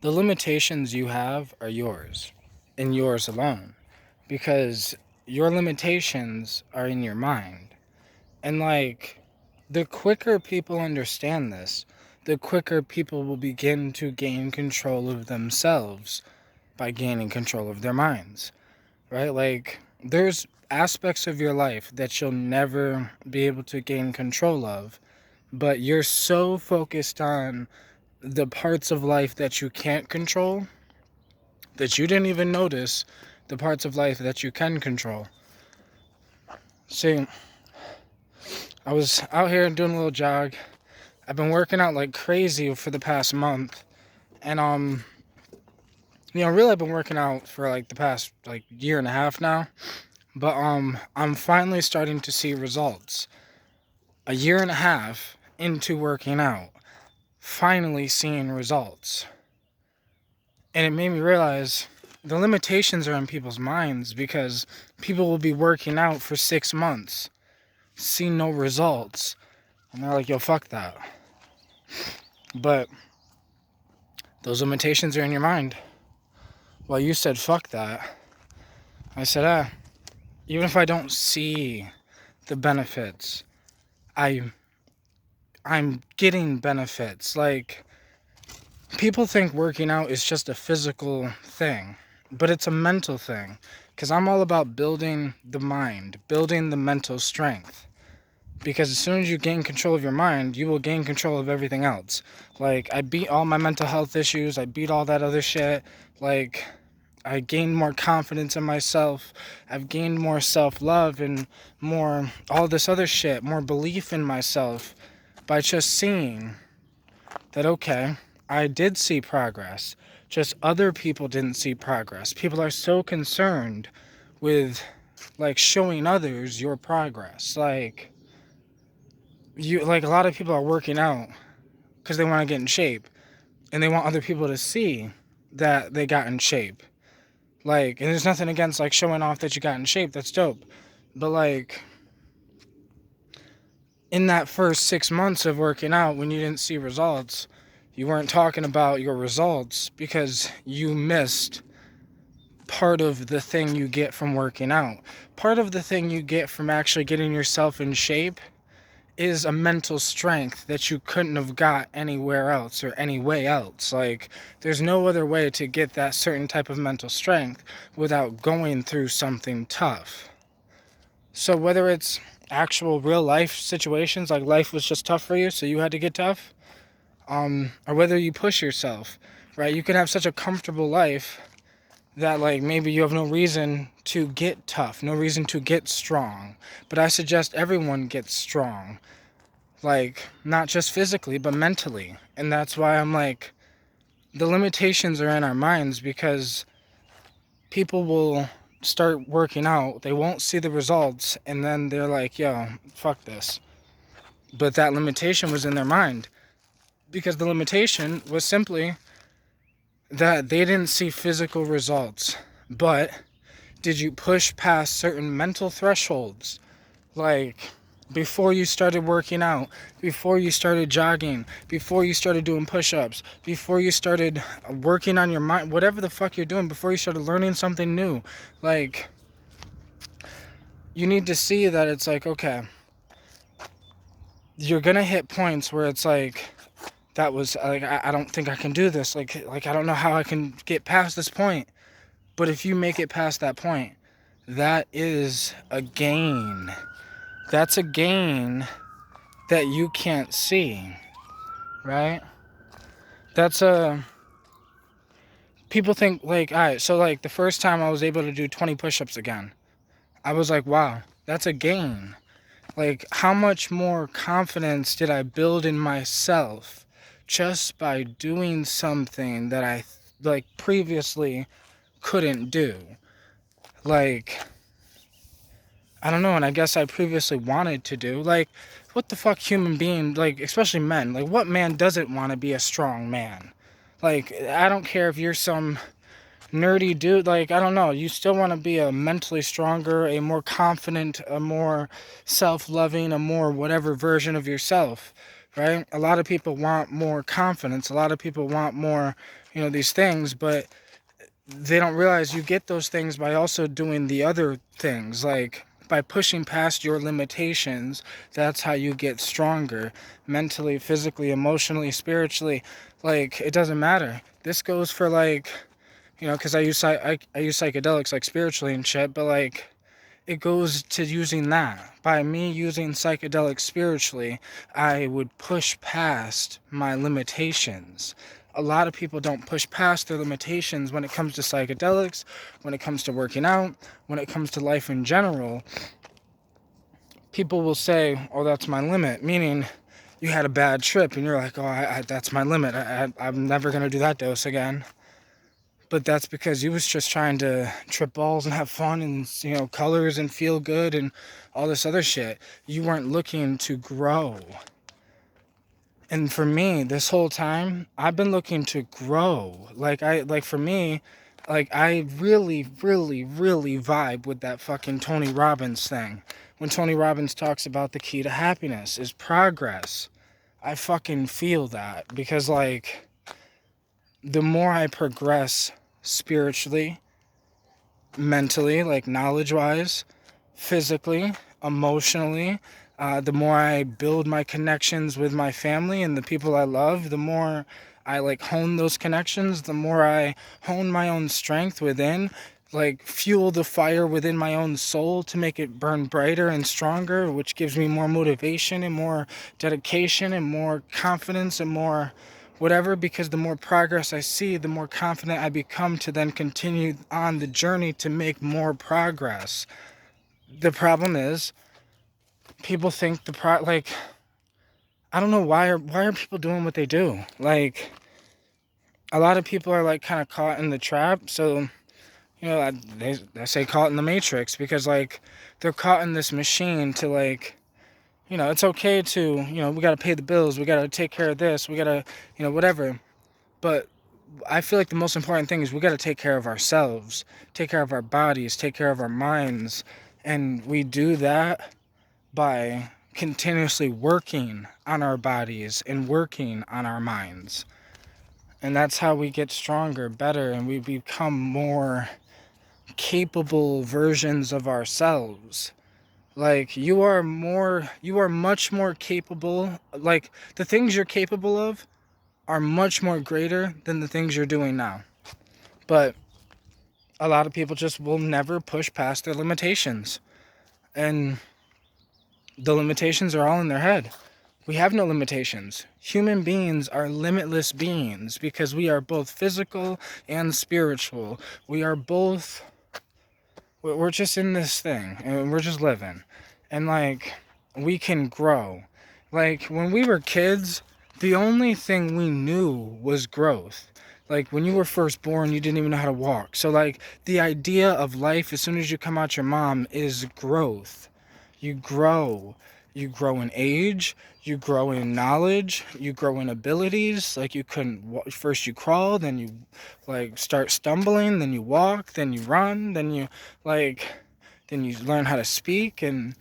The limitations you have are yours and yours alone because your limitations are in your mind. And like, the quicker people understand this, the quicker people will begin to gain control of themselves by gaining control of their minds, right? Like, there's aspects of your life that you'll never be able to gain control of, but you're so focused on the parts of life that you can't control that you didn't even notice the parts of life that you can control. See, I was out here doing a little jog. I've been working out like crazy for the past month. And really I've been working out for like the past like year and a half now. But I'm finally starting to see results. A year and a half into working out, finally seeing results. And it made me realize the limitations are in people's minds because people will be working out for 6 months, see no results, and they're like, yo, fuck that. But those limitations are in your mind. Well, you said fuck that. I said, even if I don't see the benefits, I I'm getting benefits. Like, people think working out is just a physical thing, but it's a mental thing. Because I'm all about building the mind, building the mental strength. Because as soon as you gain control of your mind, you will gain control of everything else. Like, I beat all my mental health issues, I beat all that other shit. Like, I gained more confidence in myself. I've gained more self-love and more all this other shit, more belief in myself by just seeing that, okay, I did see progress. Just other people didn't see progress. People are so concerned with like showing others your progress. Like, a lot of people are working out because they want to get in shape and they want other people to see that they got in shape. Like, and there's nothing against like showing off that you got in shape. That's dope. But like, in that first 6 months of working out, when you didn't see results, you weren't talking about your results because you missed part of the thing you get from working out. Part of the thing you get from actually getting yourself in shape is a mental strength that you couldn't have got anywhere else or any way else. Like, there's no other way to get that certain type of mental strength without going through something tough. So whether it's actual real life situations, like life was just tough for you, so you had to get tough, or whether you push yourself, right? You can have such a comfortable life that like maybe you have no reason to get tough, no reason to get strong. But I suggest everyone gets strong. Like, not just physically, but mentally. And that's why I'm like, the limitations are in our minds because people will start working out, they won't see the results, and then they're like, yo, fuck this. But that limitation was in their mind because the limitation was simply that they didn't see physical results. But did you push past certain mental thresholds? Like, before you started working out, before you started jogging, before you started doing push-ups, before you started working on your mind, whatever the fuck you're doing, before you started learning something new, like, you need to see that it's like, okay, you're gonna hit points where it's like, that was like, I don't think I can do this. Like I don't know how I can get past this point. But if you make it past that point, that is a gain. That's a gain that you can't see, right? That's a People think like, all right, so like the first time I was able to do 20 push-ups again, I was like, wow, that's a gain. Like, how much more confidence did I build in myself just by doing something that I like previously couldn't do? Like, I don't know, and I guess I previously wanted to do. Like, what the fuck human being, like, especially men, like, what man doesn't want to be a strong man? Like, I don't care if you're some nerdy dude, like, I don't know, you still want to be a mentally stronger, a more confident, a more self-loving, a more whatever version of yourself. right? A lot of people want more confidence. A lot of people want more, these things, but they don't realize you get those things by also doing the other things, like by pushing past your limitations. That's how you get stronger mentally, physically, emotionally, spiritually. Like, it doesn't matter. This goes for, like, because I use psychedelics, like, spiritually and shit, but like, it goes to using that. By me using psychedelics spiritually, I would push past my limitations. A lot of people don't push past their limitations when it comes to psychedelics, when it comes to working out, when it comes to life in general. People will say, oh, that's my limit, meaning you had a bad trip and you're like, oh, that's my limit. I'm never going to do that dose again. But that's because you was just trying to trip balls and have fun and, colors and feel good and all this other shit. You weren't looking to grow. And for me, this whole time, I've been looking to grow. For me, I really, really, really vibe with that fucking Tony Robbins thing. When Tony Robbins talks about the key to happiness is progress. I fucking feel that because, like, the more I progress spiritually, mentally, like knowledge-wise, physically, emotionally, the more I build my connections with my family and the people I love, the more I like hone those connections, the more I hone my own strength within, like fuel the fire within my own soul to make it burn brighter and stronger, which gives me more motivation and more dedication and more confidence and more whatever, because the more progress I see, the more confident I become to then continue on the journey to make more progress. The problem is, people think I don't know why are people doing what they do? Like, a lot of people are like kind of caught in the trap. So, they say caught in the matrix because, like, they're caught in this machine to, like, it's okay to, we got to pay the bills, we got to take care of this, we got to, whatever. But I feel like the most important thing is we got to take care of ourselves, take care of our bodies, take care of our minds. And we do that by continuously working on our bodies and working on our minds. And that's how we get stronger, better, and we become more capable versions of ourselves. Like, you are much more capable. Like, the things you're capable of are much more greater than the things you're doing now. But a lot of people just will never push past their limitations. And the limitations are all in their head. We have no limitations. Human beings are limitless beings because we are both physical and spiritual. We're just in this thing and we're just living. And, like, we can grow. Like, when we were kids, the only thing we knew was growth. Like, when you were first born, you didn't even know how to walk. So, like, the idea of life as soon as you come out your mom is growth. You grow. You grow in age. You grow in knowledge. You grow in abilities. Like, you couldn't first you crawl, then you, like, start stumbling, then you walk, then you run, then you, like, then you learn how to speak. And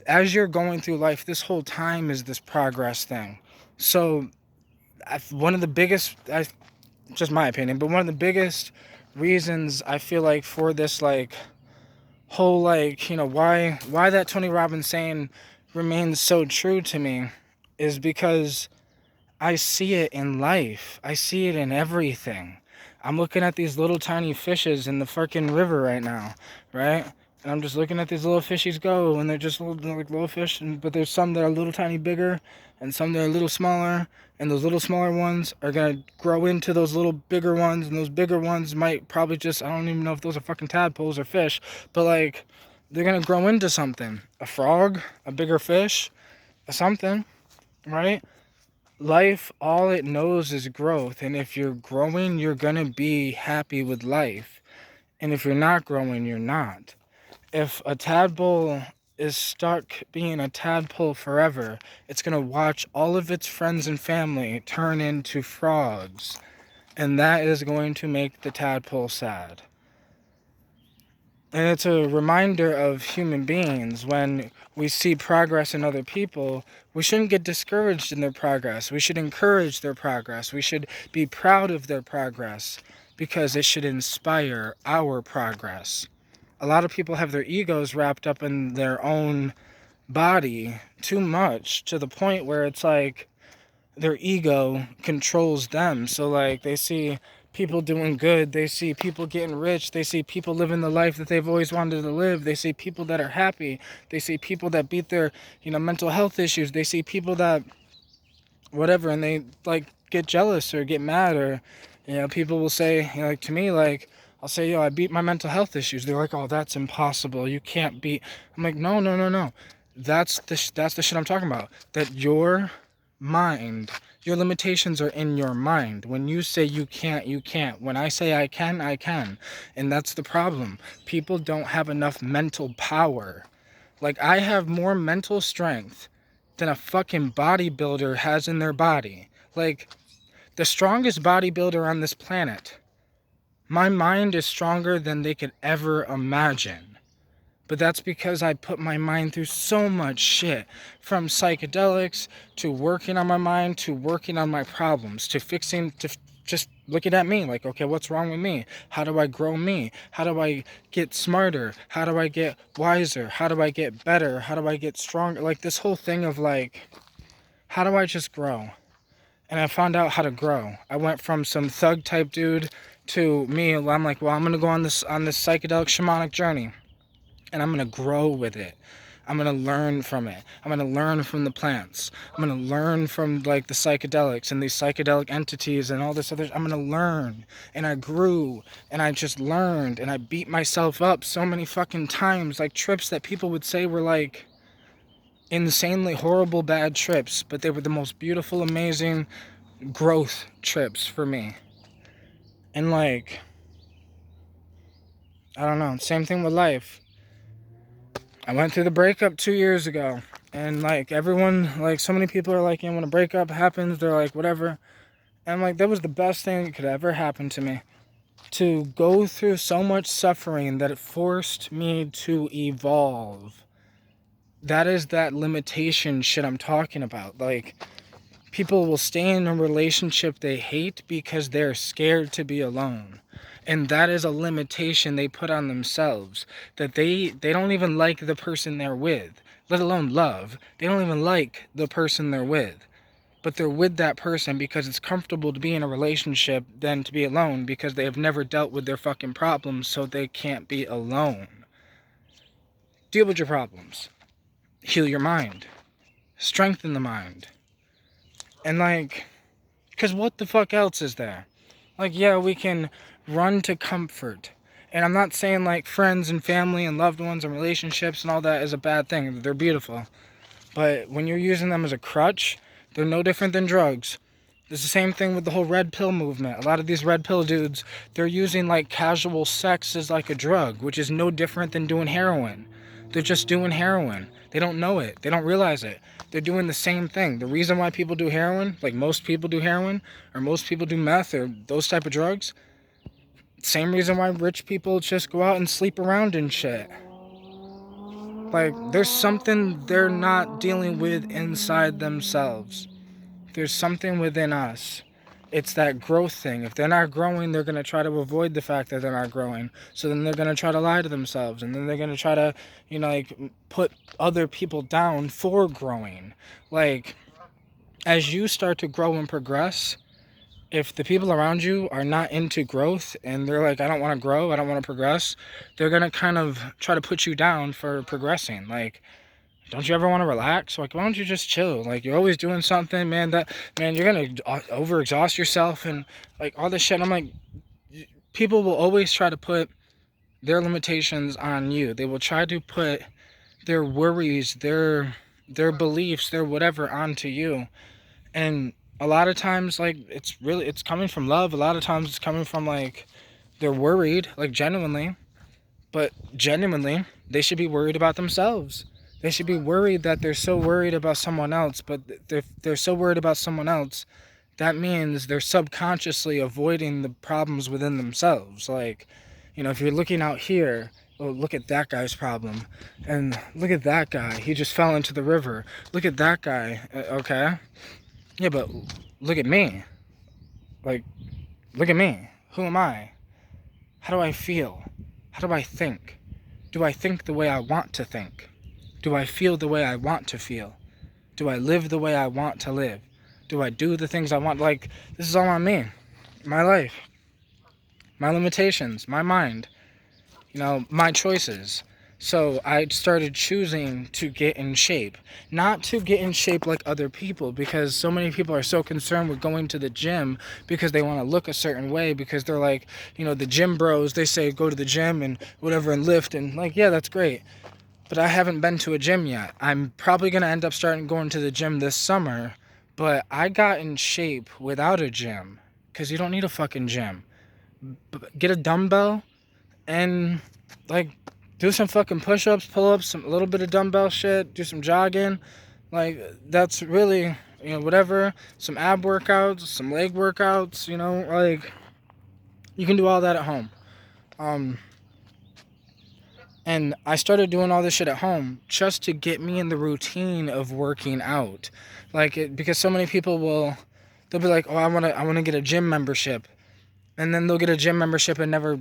as you're going through life, this whole time is this progress thing. So one of the biggest, just my opinion, but one of the biggest reasons I feel like for this, like, whole, like, why that Tony Robbins saying remains so true to me is because I see it in life. I see it in everything. I'm looking at these little tiny fishes in the freaking river right now, right? And I'm just looking at these little fishies go, and they're just little fish, but there's some that are a little tiny bigger, and some that are a little smaller, and those little smaller ones are gonna grow into those little bigger ones, and those bigger ones might probably just, I don't even know if those are fucking tadpoles or fish, but, like, they're gonna grow into something. A frog, a bigger fish, something, right? Life, all it knows is growth, and if you're growing, you're gonna be happy with life, and if you're not growing, you're not. If a tadpole is stuck being a tadpole forever, it's gonna watch all of its friends and family turn into frogs, and that is going to make the tadpole sad. And it's a reminder of human beings when we see progress in other people, we shouldn't get discouraged in their progress. We should encourage their progress. We should be proud of their progress because it should inspire our progress. A lot of people have their egos wrapped up in their own body too much to the point where it's like their ego controls them. So like they see people doing good, they see people getting rich, they see people living the life that they've always wanted to live, they see people that are happy, they see people that beat their, mental health issues, they see people that whatever, and they like get jealous or get mad, or people will say, like to me, like I'll say, yo, I beat my mental health issues. They're like, oh, that's impossible, you can't beat. I'm like, no, no, no, no. That's the shit I'm talking about. That your mind, your limitations are in your mind. When you say you can't, you can't. When I say I can, I can. And that's the problem. People don't have enough mental power. Like, I have more mental strength than a fucking bodybuilder has in their body. Like, the strongest bodybuilder on this planet, my mind is stronger than they could ever imagine. But that's because I put my mind through so much shit. From psychedelics, to working on my mind, to working on my problems, to fixing, to just looking at me like, okay, what's wrong with me? How do I grow me? How do I get smarter? How do I get wiser? How do I get better? How do I get stronger? Like this whole thing of like, how do I just grow? And I found out how to grow. I went from some thug type dude to me. I'm like, well, I'm gonna go on this psychedelic shamanic journey, and I'm gonna grow with it. I'm gonna learn from it. I'm gonna learn from the plants. I'm gonna learn from like the psychedelics and these psychedelic entities and all this other. I'm gonna learn, and I grew, and I just learned, and I beat myself up so many fucking times, like trips that people would say were like insanely horrible bad trips, but they were the most beautiful, amazing growth trips for me. And like, I don't know, same thing with life. I went through the breakup 2 years ago, and like everyone, like so many people are like, when a breakup happens, they're like, whatever. And I'm like, that was the best thing that could ever happen to me. To go through so much suffering that it forced me to evolve. That is that limitation shit I'm talking about. Like, people will stay in a relationship they hate because they're scared to be alone. And that is a limitation they put on themselves. That they don't even like the person they're with, let alone love. They don't even like the person they're with. But they're with that person because it's comfortable to be in a relationship than to be alone, because they have never dealt with their fucking problems, so they can't be alone. Deal with your problems. Heal your mind. Strengthen the mind. And like, because what the fuck else is there? Like, yeah, we can run to comfort. And I'm not saying like friends and family and loved ones and relationships and all that is a bad thing. They're beautiful. But when you're using them as a crutch, they're no different than drugs. It's the same thing with the whole red pill movement. A lot of these red pill dudes, they're using like casual sex as like a drug, which is no different than doing heroin. They're just doing heroin. They don't know it. They don't realize it. They're doing the same thing. The reason why people do heroin, like most people do heroin, or most people do meth, or those type of drugs, same reason why rich people just go out and sleep around and shit. Like, there's something they're not dealing with inside themselves. There's something within us. It's that growth thing. If they're not growing, they're going to try to avoid the fact that they're not growing. So then they're going to try to lie to themselves. And then they're going to try to, like put other people down for growing. Like, as you start to grow and progress, if the people around you are not into growth and they're like, I don't want to grow, I don't want to progress, they're going to kind of try to put you down for progressing. Like, don't you ever want to relax? Like, why don't you just chill? Like, you're always doing something, man. You're gonna overexhaust yourself and like all this shit. And I'm like, people will always try to put their limitations on you. They will try to put their worries, their beliefs, their whatever onto you. And a lot of times, like, it's coming from love. A lot of times, it's coming from like they're worried, like genuinely. But genuinely, they should be worried about themselves. They should be worried that they're so worried about someone else, but they're so worried about someone else, that means they're subconsciously avoiding the problems within themselves. Like, if you're looking out here, oh, look at that guy's problem. And look at that guy. He just fell into the river. Look at that guy. Okay? Yeah, but look at me. Like, look at me. Who am I? How do I feel? How do I think? Do I think the way I want to think? Do I feel the way I want to feel? Do I live the way I want to live? Do I do the things I want? Like, this is all on me. My life. My limitations. My mind. My choices. So I started choosing to get in shape. Not to get in shape like other people, because so many people are so concerned with going to the gym because they want to look a certain way, because they're like, the gym bros, they say go to the gym and whatever and lift, and like, yeah, that's great. But I haven't been to a gym yet. I'm probably going to end up starting going to the gym this summer, but I got in shape without a gym, because you don't need a fucking gym. Get a dumbbell and like do some fucking push-ups, pull-ups, a little bit of dumbbell shit, do some jogging. Like, that's really, whatever. Some ab workouts, some leg workouts, like, you can do all that at home. And I started doing all this shit at home just to get me in the routine of working out. Like, because so many people they'll be like, oh, I want to get a gym membership. And then they'll get a gym membership and never,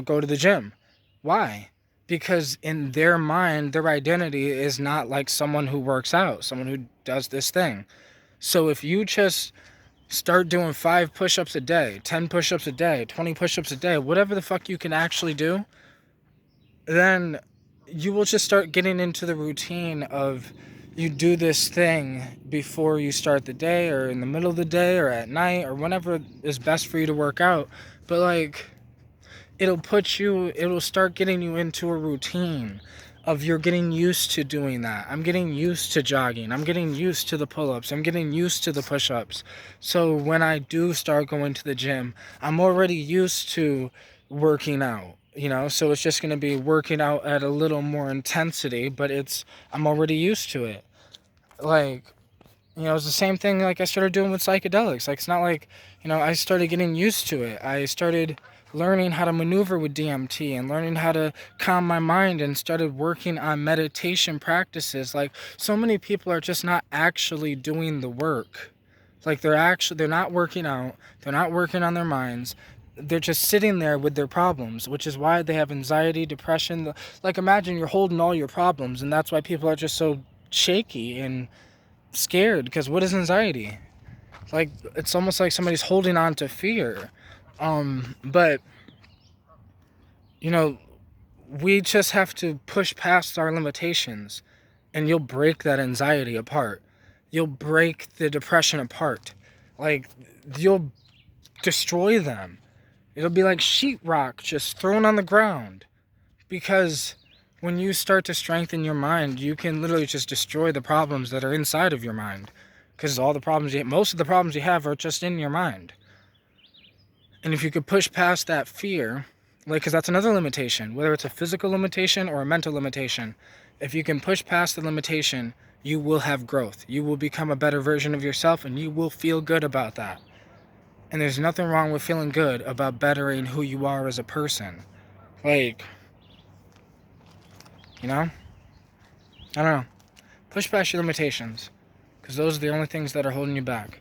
go to the gym. Why? Because in their mind, their identity is not like someone who works out, someone who does this thing. So if you just start doing 5 push-ups a day, 10 push-ups a day, 20 push-ups a day, whatever the fuck you can actually do, then you will just start getting into the routine of you do this thing before you start the day, or in the middle of the day, or at night, or whenever is best for you to work out. But like, it'll start getting you into a routine of you're getting used to doing that. I'm getting used to jogging. I'm getting used to the pull-ups. I'm getting used to the push-ups. So when I do start going to the gym, I'm already used to working out, so it's just going to be working out at a little more intensity, but I'm already used to it. Like, it's the same thing like I started doing with psychedelics. Like, it's not like, I started getting used to it. I started learning how to maneuver with DMT and learning how to calm my mind, and started working on meditation practices. Like, so many people are just not actually doing the work. Like, they're not working out. They're not working on their minds. They're just sitting there with their problems, which is why they have anxiety, depression. Like, imagine you're holding all your problems, and that's why people are just so shaky and scared. Because what is anxiety? Like, it's almost like somebody's holding on to fear. But we just have to push past our limitations, and you'll break that anxiety apart. You'll break the depression apart. Like, you'll destroy them. It'll be like sheetrock just thrown on the ground. Because when you start to strengthen your mind, you can literally just destroy the problems that are inside of your mind. Because most of the problems you have are just in your mind. And if you could push past that fear, because that's another limitation, whether it's a physical limitation or a mental limitation, if you can push past the limitation, you will have growth. You will become a better version of yourself, and you will feel good about that. And there's nothing wrong with feeling good about bettering who you are as a person. Like, I don't know. Push past your limitations, because those are the only things that are holding you back.